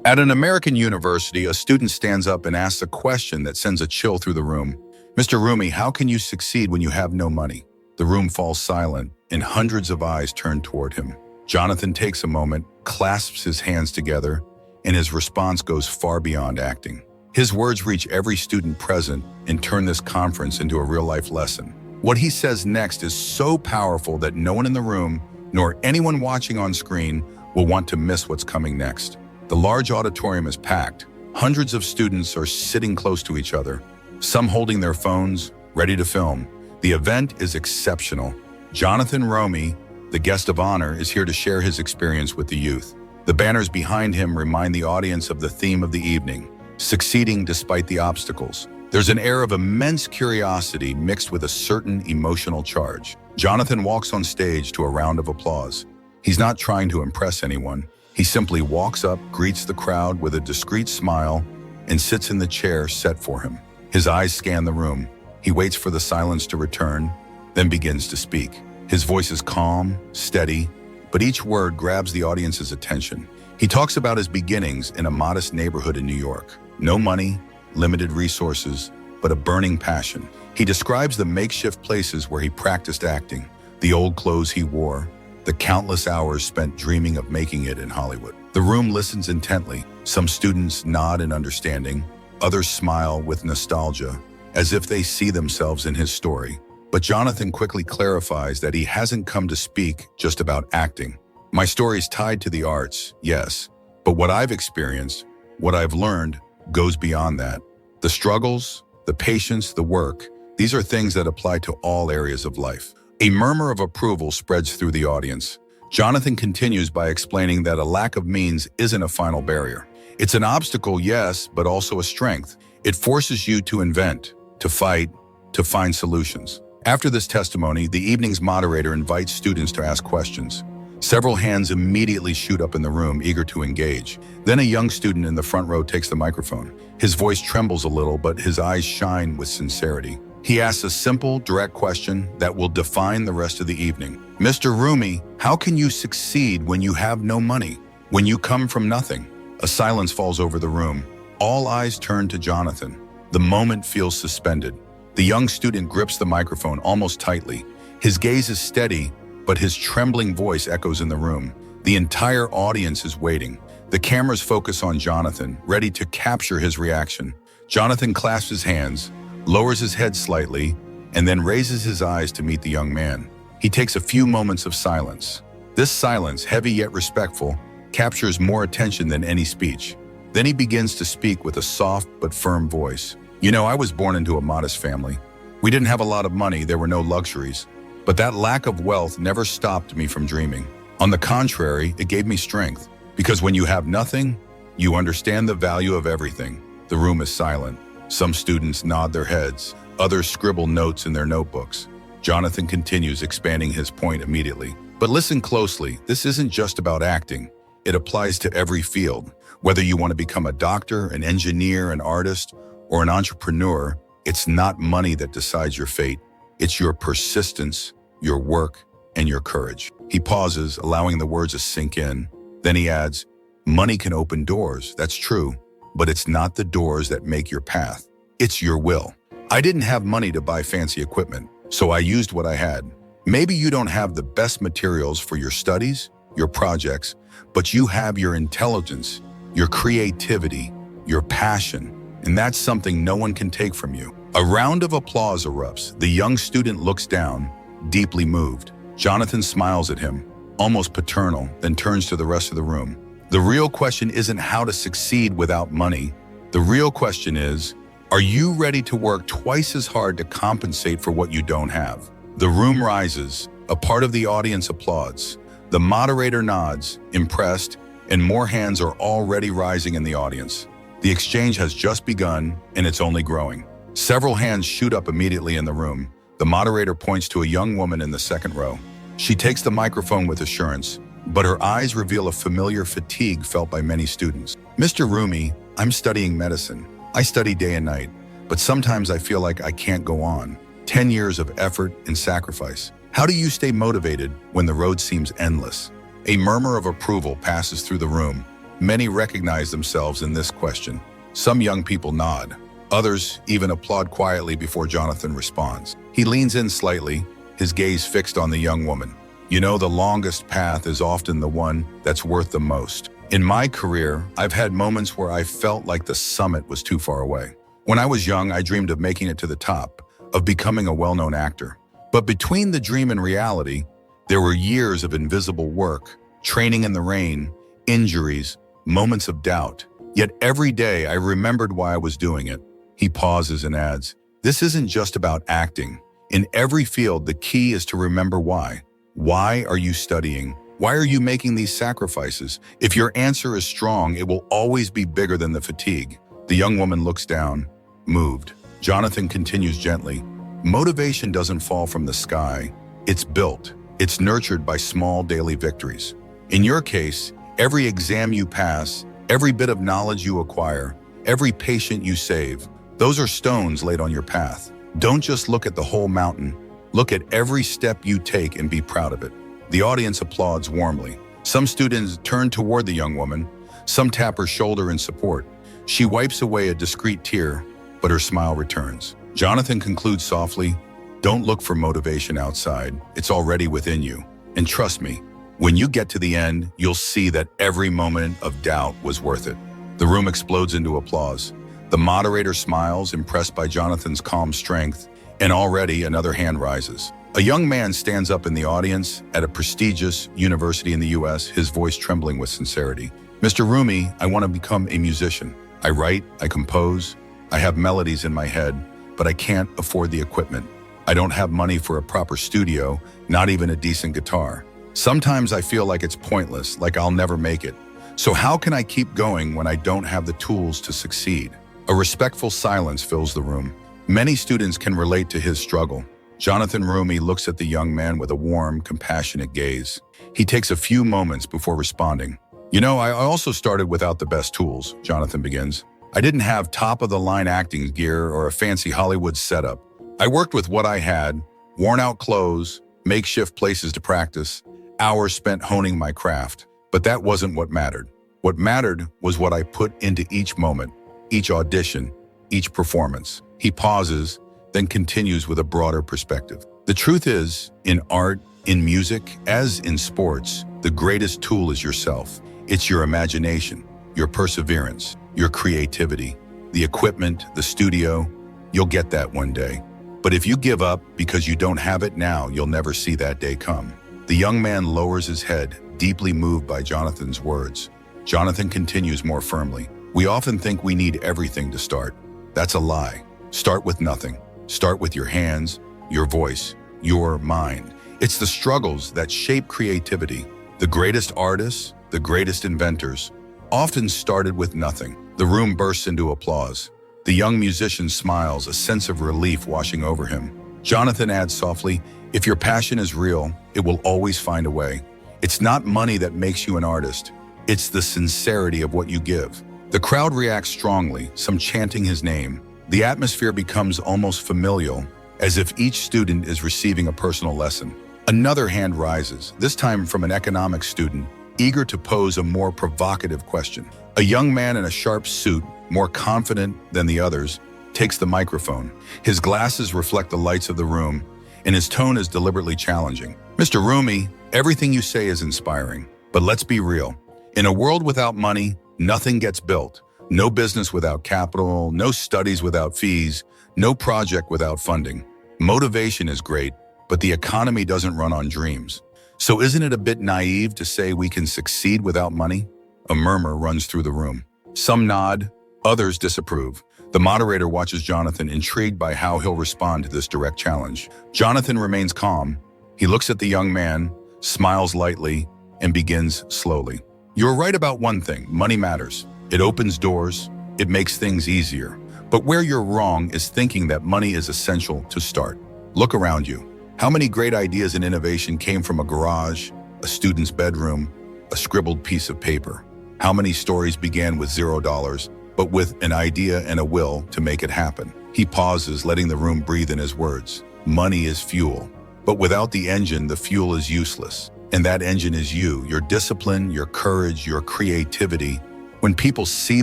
At an American university, a student stands up and asks a question that sends a chill through the room. Mr. Roumie, how can you succeed when you have no money? The room falls silent, and hundreds of eyes turn toward him. Jonathan takes a moment, clasps his hands together, and his response goes far beyond acting. His words reach every student present and turn this conference into a real-life lesson. What he says next is so powerful that no one in the room, nor anyone watching on screen, will want to miss what's coming next. The large auditorium is packed. Hundreds of students are sitting close to each other, some holding their phones, ready to film. The event is exceptional. Jonathan Roumie, the guest of honor, is here to share his experience with the youth. The banners behind him remind the audience of the theme of the evening, succeeding despite the obstacles. There's an air of immense curiosity mixed with a certain emotional charge. Jonathan walks on stage to a round of applause. He's not trying to impress anyone. He simply walks up, greets the crowd with a discreet smile, and sits in the chair set for him. His eyes scan the room. He waits for the silence to return, then begins to speak. His voice is calm, steady, but each word grabs the audience's attention. He talks about his beginnings in a modest neighborhood in New York. No money, limited resources, but a burning passion. He describes the makeshift places where he practiced acting, the old clothes he wore, the countless hours spent dreaming of making it in Hollywood. The room listens intently. Some students nod in understanding, others smile with nostalgia, as if they see themselves in his story. But Jonathan quickly clarifies that he hasn't come to speak just about acting. My story is tied to the arts, yes, but what I've experienced, what I've learned, goes beyond that. The struggles, the patience, the work, these are things that apply to all areas of life. A murmur of approval spreads through the audience. Jonathan continues by explaining that a lack of means isn't a final barrier. It's an obstacle, yes, but also a strength. It forces you to invent, to fight, to find solutions. After this testimony, the evening's moderator invites students to ask questions. Several hands immediately shoot up in the room, eager to engage. Then a young student in the front row takes the microphone. His voice trembles a little, but his eyes shine with sincerity. He asks a simple, direct question that will define the rest of the evening. Mr. Roumie, how can you succeed when you have no money? When you come from nothing? A silence falls over the room. All eyes turn to Jonathan. The moment feels suspended. The young student grips the microphone almost tightly. His gaze is steady, but his trembling voice echoes in the room. The entire audience is waiting. The cameras focus on Jonathan, ready to capture his reaction. Jonathan clasps his hands, lowers his head slightly, and then raises his eyes to meet the young man. He takes a few moments of silence. This silence, heavy yet respectful, captures more attention than any speech. Then he begins to speak with a soft but firm voice. You know, I was born into a modest family. We didn't have a lot of money, there were no luxuries. But that lack of wealth never stopped me from dreaming. On the contrary, it gave me strength. Because when you have nothing, you understand the value of everything. The room is silent. Some students nod their heads. Others scribble notes in their notebooks. Jonathan continues, expanding his point immediately. But listen closely, this isn't just about acting. It applies to every field. Whether you want to become a doctor, an engineer, an artist, or an entrepreneur, it's not money that decides your fate. It's your persistence, your work, and your courage. He pauses, allowing the words to sink in. Then he adds, money can open doors, that's true, but it's not the doors that make your path. It's your will. I didn't have money to buy fancy equipment, so I used what I had. Maybe you don't have the best materials for your studies, your projects, but you have your intelligence, your creativity, your passion, and that's something no one can take from you. A round of applause erupts. The young student looks down, deeply moved. Jonathan smiles at him, almost paternal, then turns to the rest of the room. The real question isn't how to succeed without money. The real question is, are you ready to work twice as hard to compensate for what you don't have? The room rises. A part of the audience applauds. The moderator nods, impressed, and more hands are already rising in the audience. The exchange has just begun, and it's only growing. Several hands shoot up immediately in the room. The moderator points to a young woman in the second row. She takes the microphone with assurance, but her eyes reveal a familiar fatigue felt by many students. Mr. Roumie, I'm studying medicine. I study day and night, but sometimes I feel like I can't go on. 10 years of effort and sacrifice. How do you stay motivated when the road seems endless? A murmur of approval passes through the room. Many recognize themselves in this question. Some young people nod. Others even applaud quietly before Jonathan responds. He leans in slightly, his gaze fixed on the young woman. You know, the longest path is often the one that's worth the most. In my career, I've had moments where I felt like the summit was too far away. When I was young, I dreamed of making it to the top, of becoming a well-known actor. But between the dream and reality, there were years of invisible work, training in the rain, injuries, moments of doubt. Yet every day I remembered why I was doing it. He pauses and adds, this isn't just about acting. In every field, the key is to remember why. Why are you studying? Why are you making these sacrifices? If your answer is strong, it will always be bigger than the fatigue. The young woman looks down, moved. Jonathan continues gently. Motivation doesn't fall from the sky. It's built. It's nurtured by small daily victories. In your case, every exam you pass, every bit of knowledge you acquire, every patient you save, those are stones laid on your path. Don't just look at the whole mountain. Look at every step you take and be proud of it. The audience applauds warmly. Some students turn toward the young woman. Some tap her shoulder in support. She wipes away a discreet tear, but her smile returns. Jonathan concludes softly, don't look for motivation outside. It's already within you. And trust me, when you get to the end, you'll see that every moment of doubt was worth it. The room explodes into applause. The moderator smiles, impressed by Jonathan's calm strength, and already another hand rises. A young man stands up in the audience at a prestigious university in the US, his voice trembling with sincerity. Mr. Roumie, I want to become a musician. I write, I compose, I have melodies in my head, but I can't afford the equipment. I don't have money for a proper studio, not even a decent guitar. Sometimes I feel like it's pointless, like I'll never make it. So how can I keep going when I don't have the tools to succeed? A respectful silence fills the room. Many students can relate to his struggle. Jonathan Roumie looks at the young man with a warm, compassionate gaze. He takes a few moments before responding. You know, I also started without the best tools, Jonathan begins. I didn't have top-of-the-line acting gear or a fancy Hollywood setup. I worked with what I had, worn-out clothes, makeshift places to practice, hours spent honing my craft. But that wasn't what mattered. What mattered was what I put into each moment, each audition, each performance. He pauses, then continues with a broader perspective. The truth is, in art, in music, as in sports, the greatest tool is yourself. It's your imagination, your perseverance, your creativity, the equipment, the studio. You'll get that one day. But if you give up because you don't have it now, you'll never see that day come. The young man lowers his head, deeply moved by Jonathan's words. Jonathan continues more firmly. We often think we need everything to start. That's a lie. Start with nothing. Start with your hands, your voice, your mind. It's the struggles that shape creativity. The greatest artists, the greatest inventors, often started with nothing. The room bursts into applause. The young musician smiles, a sense of relief washing over him. Jonathan adds softly, if your passion is real, it will always find a way. It's not money that makes you an artist. It's the sincerity of what you give. The crowd reacts strongly, some chanting his name. The atmosphere becomes almost familial, as if each student is receiving a personal lesson. Another hand rises, this time from an economics student, eager to pose a more provocative question. A young man in a sharp suit, more confident than the others, takes the microphone. His glasses reflect the lights of the room, and his tone is deliberately challenging. Mr. Roumie, everything you say is inspiring, but let's be real. In a world without money, nothing gets built. No business without capital, no studies without fees, no project without funding. Motivation is great, but the economy doesn't run on dreams. So isn't it a bit naive to say we can succeed without money? A murmur runs through the room. Some nod, others disapprove. The moderator watches Jonathan, intrigued by how he'll respond to this direct challenge. Jonathan remains calm. He looks at the young man, smiles lightly, and begins slowly. You're right about one thing, money matters. It opens doors, it makes things easier. But where you're wrong is thinking that money is essential to start. Look around you. How many great ideas and innovation came from a garage, a student's bedroom, a scribbled piece of paper? How many stories began with $0, but with an idea and a will to make it happen? He pauses, letting the room breathe in his words. Money is fuel, but without the engine, the fuel is useless. And that engine is you, your discipline, your courage, your creativity, When people see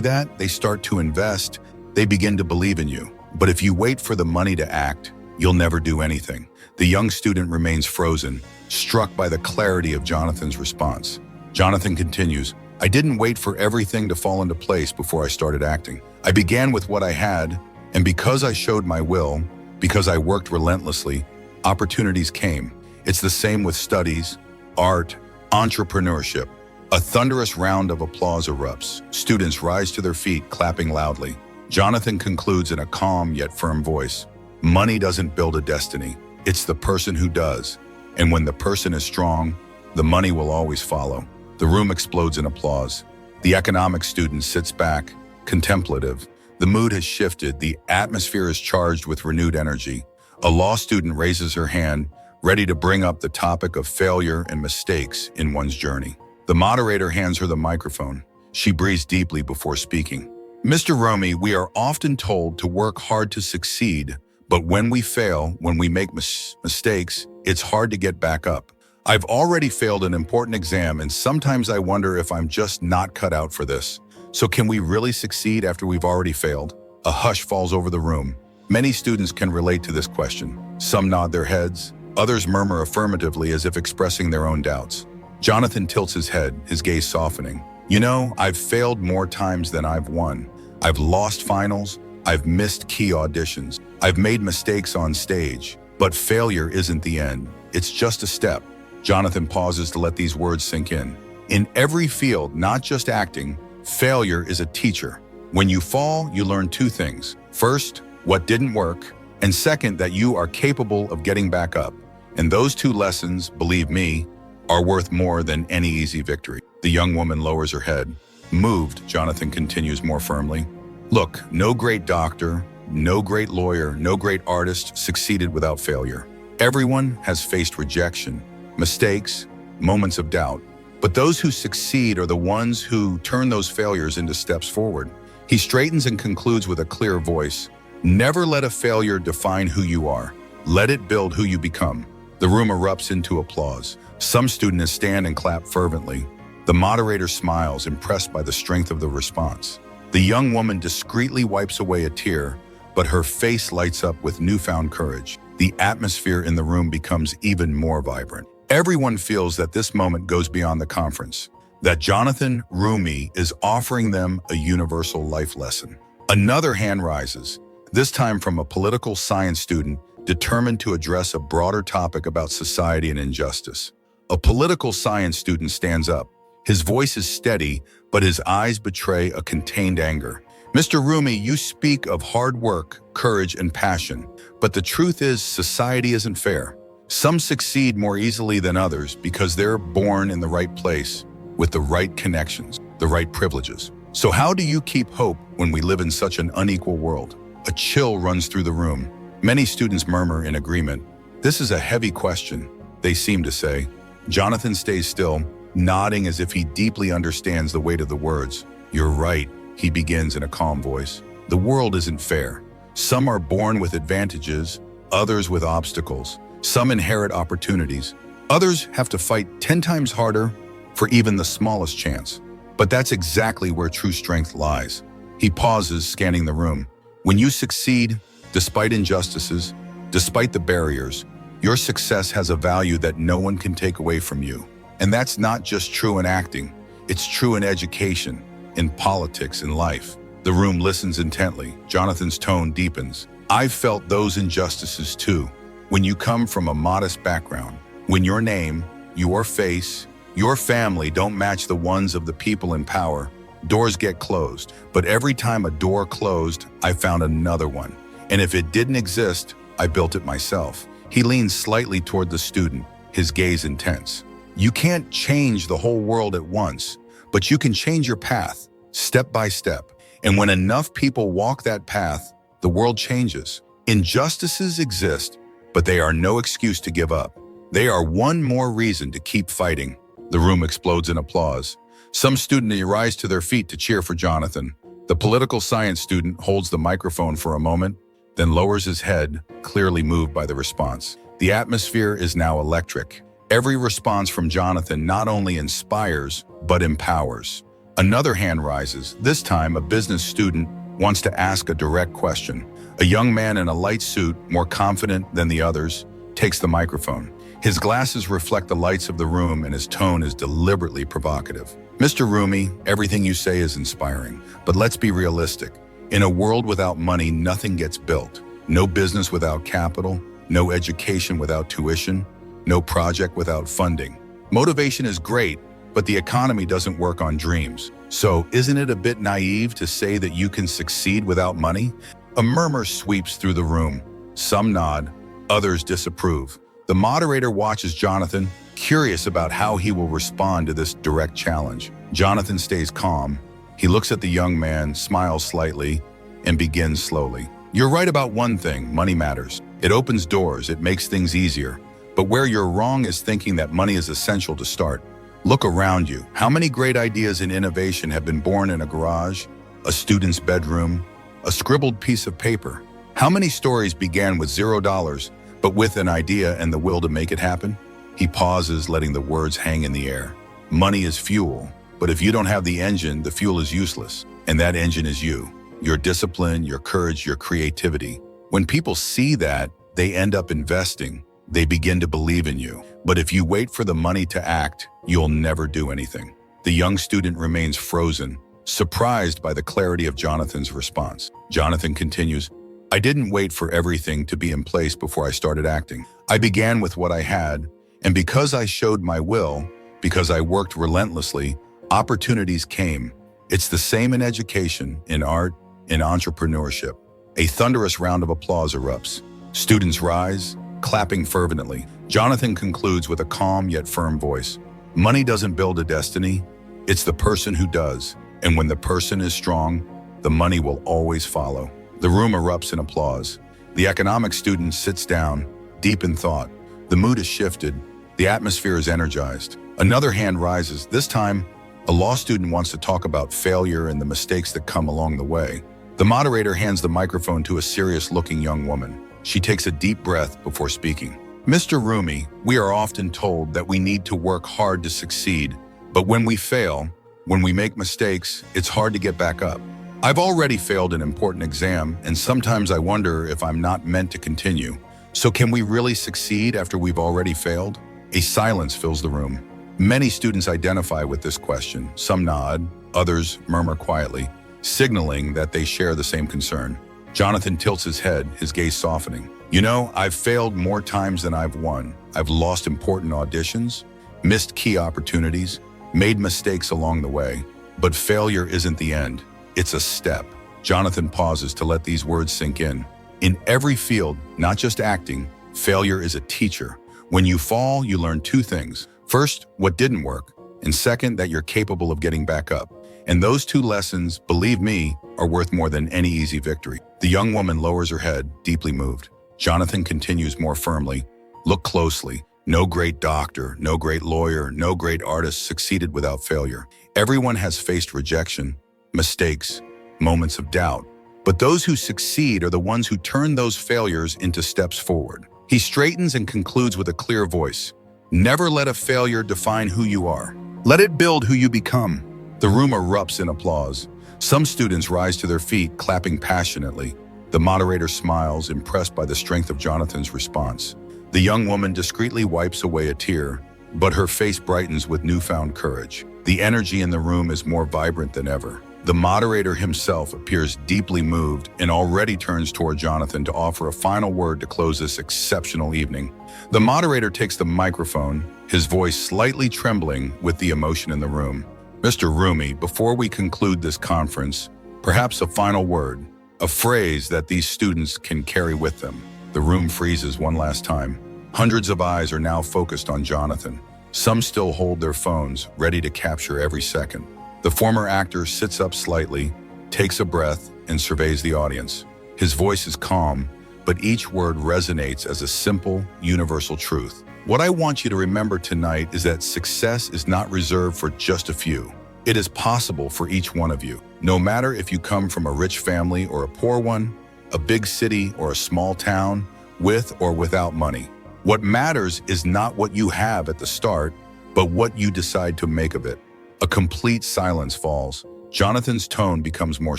that, they start to invest, they begin to believe in you. But if you wait for the money to act, you'll never do anything. The young student remains frozen, struck by the clarity of Jonathan's response. Jonathan continues, I didn't wait for everything to fall into place before I started acting. I began with what I had, and because I showed my will, because I worked relentlessly, opportunities came. It's the same with studies, art, entrepreneurship. A thunderous round of applause erupts. Students rise to their feet, clapping loudly. Jonathan concludes in a calm yet firm voice, money doesn't build a destiny. It's the person who does. And when the person is strong, the money will always follow. The room explodes in applause. The economics student sits back, contemplative. The mood has shifted. The atmosphere is charged with renewed energy. A law student raises her hand, ready to bring up the topic of failure and mistakes in one's journey. The moderator hands her the microphone. She breathes deeply before speaking. Mr. Roumie, we are often told to work hard to succeed, but when we fail, when we make mistakes, it's hard to get back up. I've already failed an important exam, and sometimes I wonder if I'm just not cut out for this. So can we really succeed after we've already failed? A hush falls over the room. Many students can relate to this question. Some nod their heads, others murmur affirmatively as if expressing their own doubts. Jonathan tilts his head, his gaze softening. You know, I've failed more times than I've won. I've lost finals, I've missed key auditions, I've made mistakes on stage, but failure isn't the end. It's just a step. Jonathan pauses to let these words sink in. In every field, not just acting, failure is a teacher. When you fall, you learn two things. First, what didn't work, and second, that you are capable of getting back up. And those two lessons, believe me, are worth more than any easy victory. The young woman lowers her head. Moved, Jonathan continues more firmly. Look, no great doctor, no great lawyer, no great artist succeeded without failure. Everyone has faced rejection, mistakes, moments of doubt. But those who succeed are the ones who turn those failures into steps forward. He straightens and concludes with a clear voice. Never let a failure define who you are. Let it build who you become. The room erupts into applause. Some students stand and clap fervently. The moderator smiles, impressed by the strength of the response. The young woman discreetly wipes away a tear, but her face lights up with newfound courage. The atmosphere in the room becomes even more vibrant. Everyone feels that this moment goes beyond the conference, that Jonathan Roumie is offering them a universal life lesson. Another hand rises, this time from a political science student determined to address a broader topic about society and injustice. A political science student stands up. His voice is steady, but his eyes betray a contained anger. Mr. Roumie, you speak of hard work, courage, and passion, but the truth is society isn't fair. Some succeed more easily than others because they're born in the right place, with the right connections, the right privileges. So how do you keep hope when we live in such an unequal world? A chill runs through the room. Many students murmur in agreement. This is a heavy question, they seem to say. Jonathan stays still, nodding as if he deeply understands the weight of the words. You're right, he begins in a calm voice. The world isn't fair. Some are born with advantages, others with obstacles. Some inherit opportunities. Others have to fight 10 times harder for even the smallest chance. But that's exactly where true strength lies. He pauses, scanning the room. When you succeed, despite injustices, despite the barriers, your success has a value that no one can take away from you. And that's not just true in acting. It's true in education, in politics, in life. The room listens intently. Jonathan's tone deepens. I've felt those injustices too. When you come from a modest background, when your name, your face, your family don't match the ones of the people in power, doors get closed. But every time a door closed, I found another one. And if it didn't exist, I built it myself. He leans slightly toward the student, his gaze intense. You can't change the whole world at once, but you can change your path, step by step. And when enough people walk that path, the world changes. Injustices exist, but they are no excuse to give up. They are one more reason to keep fighting. The room explodes in applause. Some students rise to their feet to cheer for Jonathan. The political science student holds the microphone for a moment, then lowers his head, clearly moved by the response. The atmosphere is now electric. Every response from Jonathan not only inspires, but empowers. Another hand rises. This time, a business student wants to ask a direct question. A young man in a light suit, more confident than the others, takes the microphone. His glasses reflect the lights of the room and his tone is deliberately provocative. Mr. Roumie, everything you say is inspiring, but let's be realistic. In a world without money, nothing gets built. No business without capital, no education without tuition, no project without funding. Motivation is great, but the economy doesn't work on dreams. So isn't it a bit naive to say that you can succeed without money? A murmur sweeps through the room. Some nod, others disapprove. The moderator watches Jonathan, curious about how he will respond to this direct challenge. Jonathan stays calm. He looks at the young man, smiles slightly, and begins slowly. You're right about one thing, money matters. It opens doors, it makes things easier. But where you're wrong is thinking that money is essential to start. Look around you. How many great ideas and innovation have been born in a garage, a student's bedroom, a scribbled piece of paper? How many stories began with $0, but with an idea and the will to make it happen? He pauses, letting the words hang in the air. Money is fuel, but if you don't have the engine, the fuel is useless. And that engine is you. Your discipline, your courage, your creativity. When people see that, they end up investing. They begin to believe in you. But if you wait for the money to act, you'll never do anything. The young student remains frozen, surprised by the clarity of Jonathan's response. Jonathan continues, I didn't wait for everything to be in place before I started acting. I began with what I had, and because I showed my will, because I worked relentlessly, opportunities came. It's the same in education, in art, in entrepreneurship. A thunderous round of applause erupts. Students rise, clapping fervently. Jonathan concludes with a calm yet firm voice. Money doesn't build a destiny, it's the person who does. And when the person is strong, the money will always follow. The room erupts in applause. The economics student sits down, deep in thought. The mood is shifted. The atmosphere is energized. Another hand rises. This time, a law student wants to talk about failure and the mistakes that come along the way. The moderator hands the microphone to a serious-looking young woman. She takes a deep breath before speaking. Mr. Roumie, we are often told that we need to work hard to succeed, but when we fail, when we make mistakes, it's hard to get back up. I've already failed an important exam, and sometimes I wonder if I'm not meant to continue. So can we really succeed after we've already failed? A silence fills the room. Many students identify with this question. Some nod, others murmur quietly, signaling that they share the same concern. Jonathan tilts his head, his gaze softening. You know, I've failed more times than I've won. I've lost important auditions, missed key opportunities, made mistakes along the way. But failure isn't the end. It's a step. Jonathan pauses to let these words sink in. In every field, not just acting, failure is a teacher. When you fall, you learn two things. First, what didn't work, and second, that you're capable of getting back up. And those two lessons, believe me, are worth more than any easy victory. The young woman lowers her head, deeply moved. Jonathan continues more firmly. Look closely. No great doctor, no great lawyer, no great artist succeeded without failure. Everyone has faced rejection, mistakes, moments of doubt. But those who succeed are the ones who turn those failures into steps forward. He straightens and concludes with a clear voice. Never let a failure define who you are. Let it build who you become. The room erupts in applause. Some students rise to their feet, clapping passionately. The moderator smiles, impressed by the strength of Jonathan's response. The young woman discreetly wipes away a tear, but her face brightens with newfound courage. The energy in the room is more vibrant than ever. The moderator himself appears deeply moved and already turns toward Jonathan to offer a final word to close this exceptional evening. The moderator takes the microphone, his voice slightly trembling with the emotion in the room. Mr. Roumie, before we conclude this conference, perhaps a final word, a phrase that these students can carry with them. The room freezes one last time. Hundreds of eyes are now focused on Jonathan. Some still hold their phones, ready to capture every second. The former actor sits up slightly, takes a breath, and surveys the audience. His voice is calm, but each word resonates as a simple, universal truth. What I want you to remember tonight is that success is not reserved for just a few. It is possible for each one of you. No matter if you come from a rich family or a poor one, a big city or a small town, with or without money. What matters is not what you have at the start, but what you decide to make of it. A complete silence falls. Jonathan's tone becomes more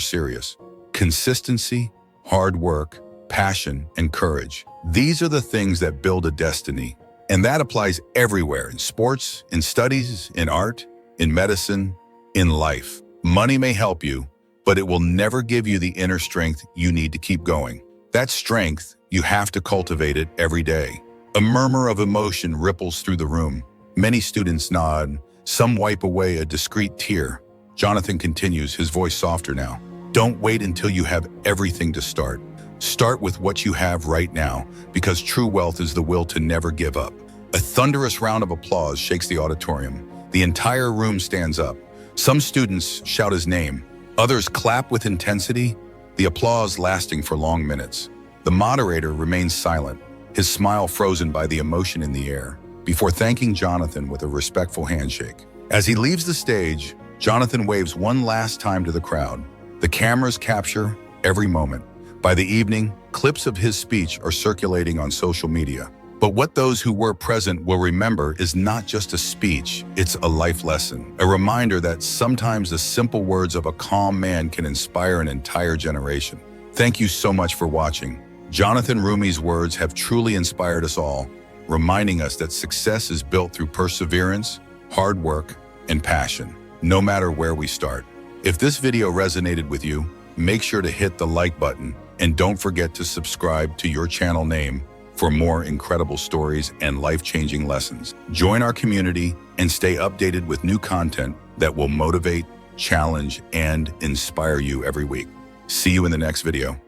serious. Consistency, hard work, passion, and courage. These are the things that build a destiny. And that applies everywhere, in sports, in studies, in art, in medicine, in life. Money may help you, but it will never give you the inner strength you need to keep going. That strength, you have to cultivate it every day. A murmur of emotion ripples through the room. Many students nod. Some wipe away a discreet tear. Jonathan continues, his voice softer now. Don't wait until you have everything to start. Start with what you have right now, because true wealth is the will to never give up. A thunderous round of applause shakes the auditorium. The entire room stands up. Some students shout his name. Others clap with intensity, the applause lasting for long minutes. The moderator remains silent, his smile frozen by the emotion in the air, before thanking Jonathan with a respectful handshake. As he leaves the stage, Jonathan waves one last time to the crowd. The cameras capture every moment. By the evening, clips of his speech are circulating on social media. But what those who were present will remember is not just a speech, it's a life lesson. A reminder that sometimes the simple words of a calm man can inspire an entire generation. Thank you so much for watching. Jonathan Roumie's words have truly inspired us all, reminding us that success is built through perseverance, hard work, and passion, no matter where we start. If this video resonated with you, make sure to hit the like button and don't forget to subscribe to your channel name for more incredible stories and life-changing lessons. Join our community and stay updated with new content that will motivate, challenge, and inspire you every week. See you in the next video.